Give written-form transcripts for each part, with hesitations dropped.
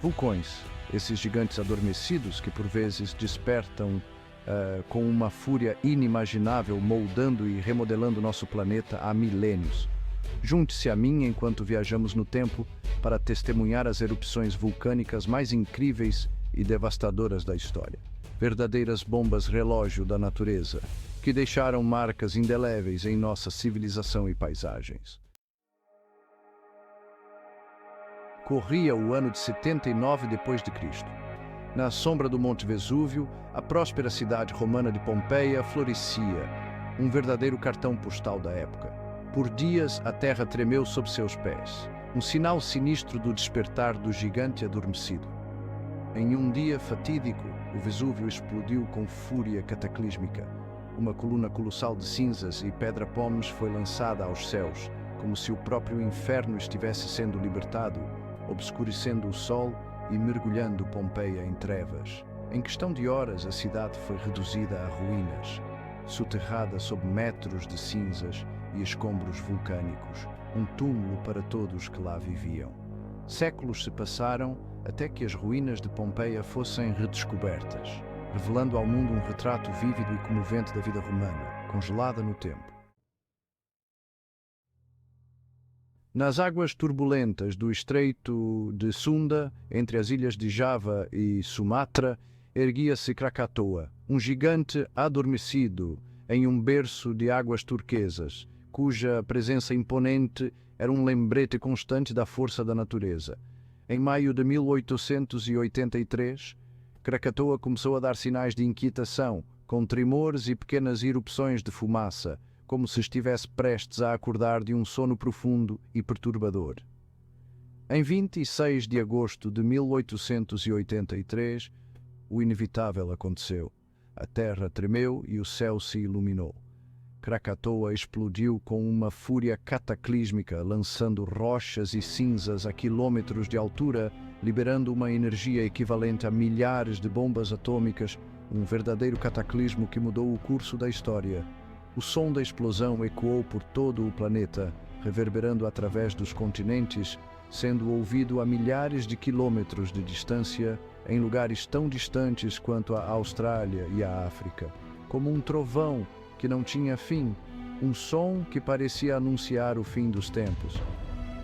Vulcões, esses gigantes adormecidos que por vezes despertam com uma fúria inimaginável, moldando e remodelando nosso planeta há milênios. Junte-se a mim enquanto viajamos no tempo para testemunhar as erupções vulcânicas mais incríveis e devastadoras da história. Verdadeiras bombas relógio da natureza, que deixaram marcas indeléveis em nossa civilização e paisagens. Corria o ano de 79 d.C. Na sombra do Monte Vesúvio, a próspera cidade romana de Pompeia florescia, um verdadeiro cartão postal da época. Por dias, a terra tremeu sob seus pés, um sinal sinistro do despertar do gigante adormecido. Em um dia fatídico, o Vesúvio explodiu com fúria cataclísmica. Uma coluna colossal de cinzas e pedra-pomes foi lançada aos céus, como se o próprio inferno estivesse sendo libertado, obscurecendo o sol e mergulhando Pompeia em trevas. Em questão de horas, a cidade foi reduzida a ruínas, soterrada sob metros de cinzas e escombros vulcânicos, um túmulo para todos que lá viviam. Séculos se passaram até que as ruínas de Pompeia fossem redescobertas, revelando ao mundo um retrato vívido e comovente da vida romana, congelada no tempo. Nas águas turbulentas do Estreito de Sunda, entre as ilhas de Java e Sumatra, erguia-se Krakatoa, um gigante adormecido em um berço de águas turquesas, cuja presença imponente era um lembrete constante da força da natureza. Em maio de 1883, Krakatoa começou a dar sinais de inquietação, com tremores e pequenas erupções de fumaça, como se estivesse prestes a acordar de um sono profundo e perturbador. Em 26 de agosto de 1883, o inevitável aconteceu. A terra tremeu e o céu se iluminou. Krakatoa explodiu com uma fúria cataclísmica, lançando rochas e cinzas a quilômetros de altura, liberando uma energia equivalente a milhares de bombas atômicas, um verdadeiro cataclismo que mudou o curso da história. O som da explosão ecoou por todo o planeta, reverberando através dos continentes, sendo ouvido a milhares de quilômetros de distância, em lugares tão distantes quanto a Austrália e a África, como um trovão que não tinha fim, um som que parecia anunciar o fim dos tempos.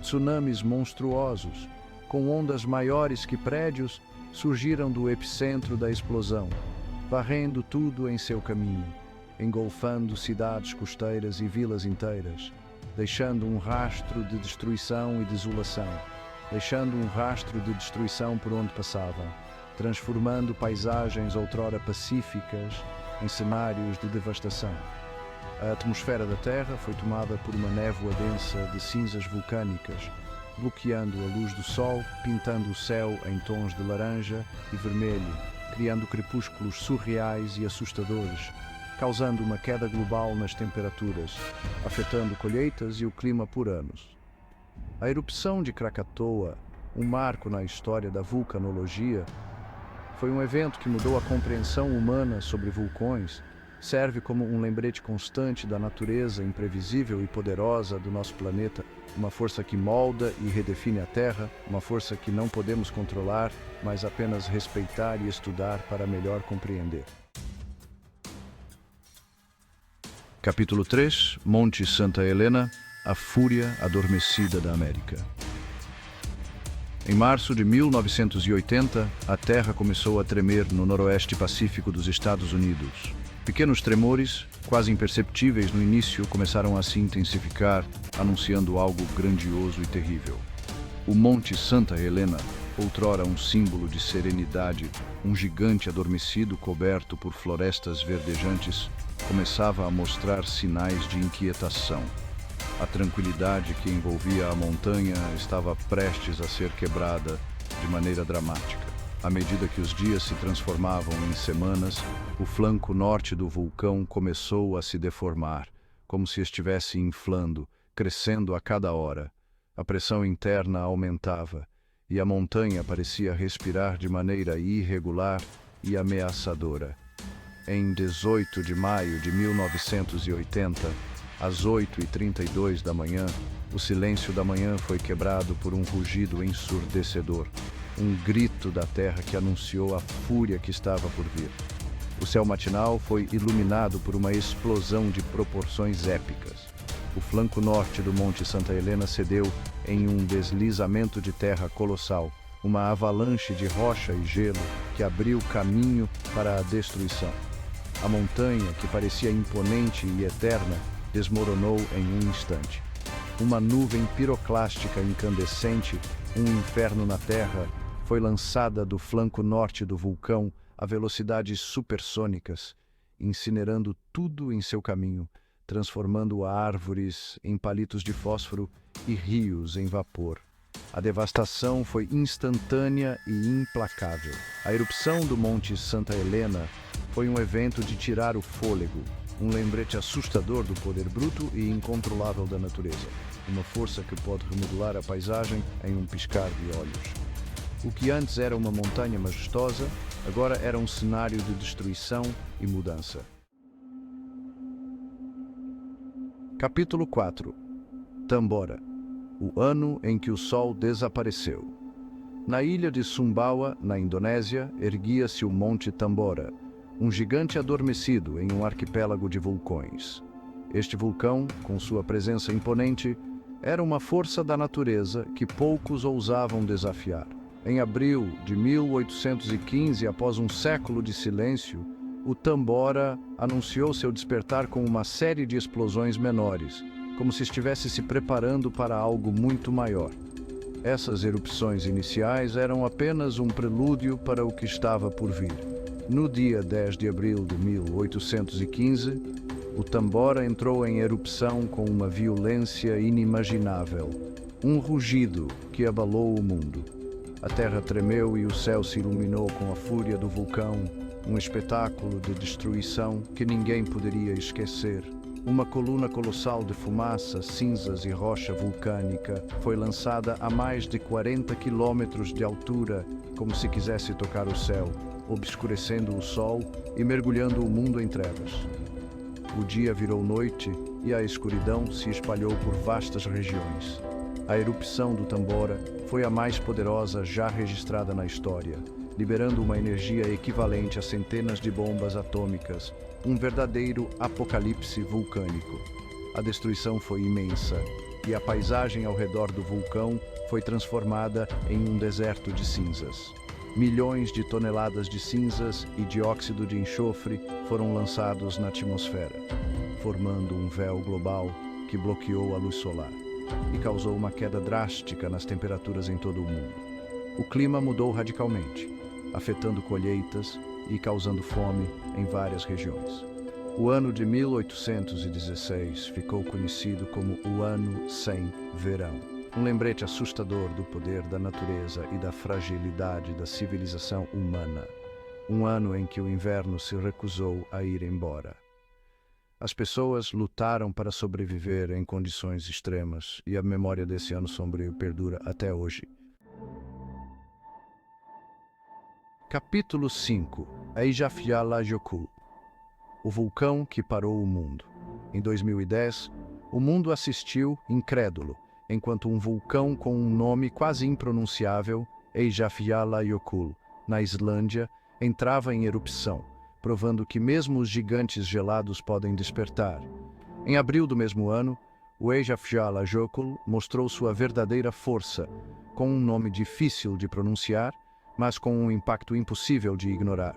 Tsunamis monstruosos, com ondas maiores que prédios, surgiram do epicentro da explosão, varrendo tudo em seu caminho, engolfando cidades costeiras e vilas inteiras, deixando um rastro de destruição e desolação, por onde passavam, transformando paisagens outrora pacíficas em cenários de devastação. A atmosfera da Terra foi tomada por uma névoa densa de cinzas vulcânicas, bloqueando a luz do Sol, pintando o céu em tons de laranja e vermelho, criando crepúsculos surreais e assustadores, causando uma queda global nas temperaturas, afetando colheitas e o clima por anos. A erupção de Krakatoa, um marco na história da vulcanologia, foi um evento que mudou a compreensão humana sobre vulcões, serve como um lembrete constante da natureza imprevisível e poderosa do nosso planeta, uma força que molda e redefine a Terra, uma força que não podemos controlar, mas apenas respeitar e estudar para melhor compreender. Capítulo 3, Monte Santa Helena, a fúria adormecida da América. Em março de 1980, a Terra começou a tremer no noroeste pacífico dos Estados Unidos. Pequenos tremores, quase imperceptíveis no início, começaram a se intensificar, anunciando algo grandioso e terrível. O Monte Santa Helena, outrora um símbolo de serenidade, um gigante adormecido coberto por florestas verdejantes, começava a mostrar sinais de inquietação. A tranquilidade que envolvia a montanha estava prestes a ser quebrada de maneira dramática. À medida que os dias se transformavam em semanas, o flanco norte do vulcão começou a se deformar, como se estivesse inflando, crescendo a cada hora. A pressão interna aumentava, e a montanha parecia respirar de maneira irregular e ameaçadora. Em 18 de maio de 1980, às 8h32 da manhã, o silêncio da manhã foi quebrado por um rugido ensurdecedor. um grito da terra que anunciou a fúria que estava por vir. O céu matinal foi iluminado por uma explosão de proporções épicas. O flanco norte do Monte Santa Helena cedeu em um deslizamento de terra colossal, uma avalanche de rocha e gelo que abriu caminho para a destruição. A montanha, que parecia imponente e eterna, desmoronou em um instante. Uma nuvem piroclástica incandescente, um inferno na terra, foi lançada do flanco norte do vulcão a velocidades supersônicas, incinerando tudo em seu caminho, transformando árvores em palitos de fósforo e rios em vapor. A devastação foi instantânea e implacável. A erupção do Monte Santa Helena foi um evento de tirar o fôlego, um lembrete assustador do poder bruto e incontrolável da natureza, uma força que pode remodelar a paisagem em um piscar de olhos. O que antes era uma montanha majestosa, agora era um cenário de destruição e mudança. Capítulo 4. Tambora. O ano em que o sol desapareceu. Na ilha de Sumbawa, na Indonésia, erguia-se o Monte Tambora, um gigante adormecido em um arquipélago de vulcões. Este vulcão, com sua presença imponente, era uma força da natureza que poucos ousavam desafiar. Em abril de 1815, após um século de silêncio, o Tambora anunciou seu despertar com uma série de explosões menores, como se estivesse se preparando para algo muito maior. Essas erupções iniciais eram apenas um prelúdio para o que estava por vir. No dia 10 de abril de 1815, o Tambora entrou em erupção com uma violência inimaginável, um rugido que abalou o mundo. A terra tremeu e o céu se iluminou com a fúria do vulcão, um espetáculo de destruição que ninguém poderia esquecer. Uma coluna colossal de fumaça, cinzas e rocha vulcânica foi lançada a mais de 40 quilômetros de altura, como se quisesse tocar o céu, obscurecendo o sol e mergulhando o mundo em trevas. O dia virou noite e a escuridão se espalhou por vastas regiões. A erupção do Tambora foi a mais poderosa já registrada na história, liberando uma energia equivalente a centenas de bombas atômicas, um verdadeiro apocalipse vulcânico. A destruição foi imensa e a paisagem ao redor do vulcão foi transformada em um deserto de cinzas. Milhões de toneladas de cinzas e dióxido de enxofre foram lançados na atmosfera, formando um véu global que bloqueou a luz solar e causou uma queda drástica nas temperaturas em todo o mundo. O clima mudou radicalmente, afetando colheitas e causando fome em várias regiões. O ano de 1816 ficou conhecido como o Ano Sem Verão, um lembrete assustador do poder da natureza e da fragilidade da civilização humana. Um ano em que o inverno se recusou a ir embora. As pessoas lutaram para sobreviver em condições extremas e a memória desse ano sombrio perdura até hoje. Capítulo 5. Eyjafjallajökull. O vulcão que parou o mundo. Em 2010, o mundo assistiu, incrédulo, enquanto um vulcão com um nome quase impronunciável, Eyjafjallajökull, na Islândia, entrava em erupção, provando que mesmo os gigantes gelados podem despertar. Em abril do mesmo ano, o Eyjafjallajökull mostrou sua verdadeira força, com um nome difícil de pronunciar, mas com um impacto impossível de ignorar.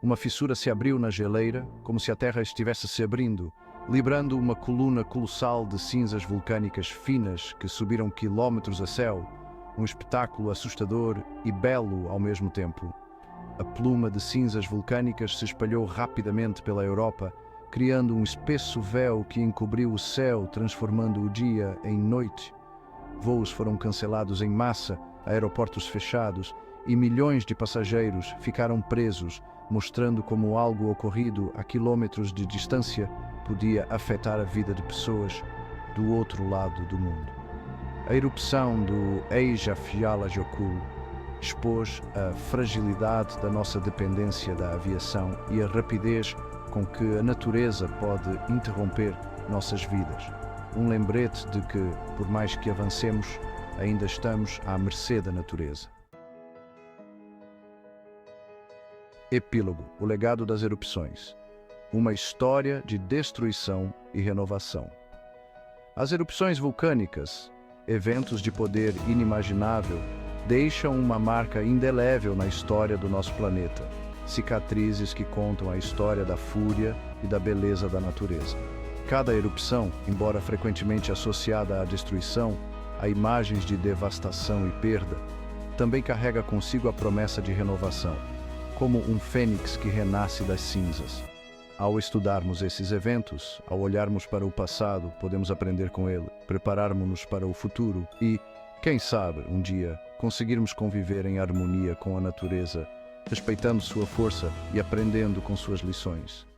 Uma fissura se abriu na geleira, como se a terra estivesse se abrindo, librando uma coluna colossal de cinzas vulcânicas finas que subiram quilômetros a céu, um espetáculo assustador e belo ao mesmo tempo. A pluma de cinzas vulcânicas se espalhou rapidamente pela Europa, criando um espesso véu que encobriu o céu, transformando o dia em noite. Voos foram cancelados em massa, aeroportos fechados, e milhões de passageiros ficaram presos, mostrando como algo ocorrido a quilômetros de distância podia afetar a vida de pessoas do outro lado do mundo. A erupção do Eyjafjallajökull expôs a fragilidade da nossa dependência da aviação e a rapidez com que a natureza pode interromper nossas vidas. Um lembrete de que, por mais que avancemos, ainda estamos à mercê da natureza. Epílogo: o legado das erupções. Uma história de destruição e renovação. As erupções vulcânicas, eventos de poder inimaginável, deixam uma marca indelével na história do nosso planeta. Cicatrizes que contam a história da fúria e da beleza da natureza. Cada erupção, embora frequentemente associada à destruição, a imagens de devastação e perda, também carrega consigo a promessa de renovação, como um fênix que renasce das cinzas. Ao estudarmos esses eventos, ao olharmos para o passado, podemos aprender com ele, prepararmos-nos para o futuro e, quem sabe, um dia, conseguirmos conviver em harmonia com a natureza, respeitando sua força e aprendendo com suas lições.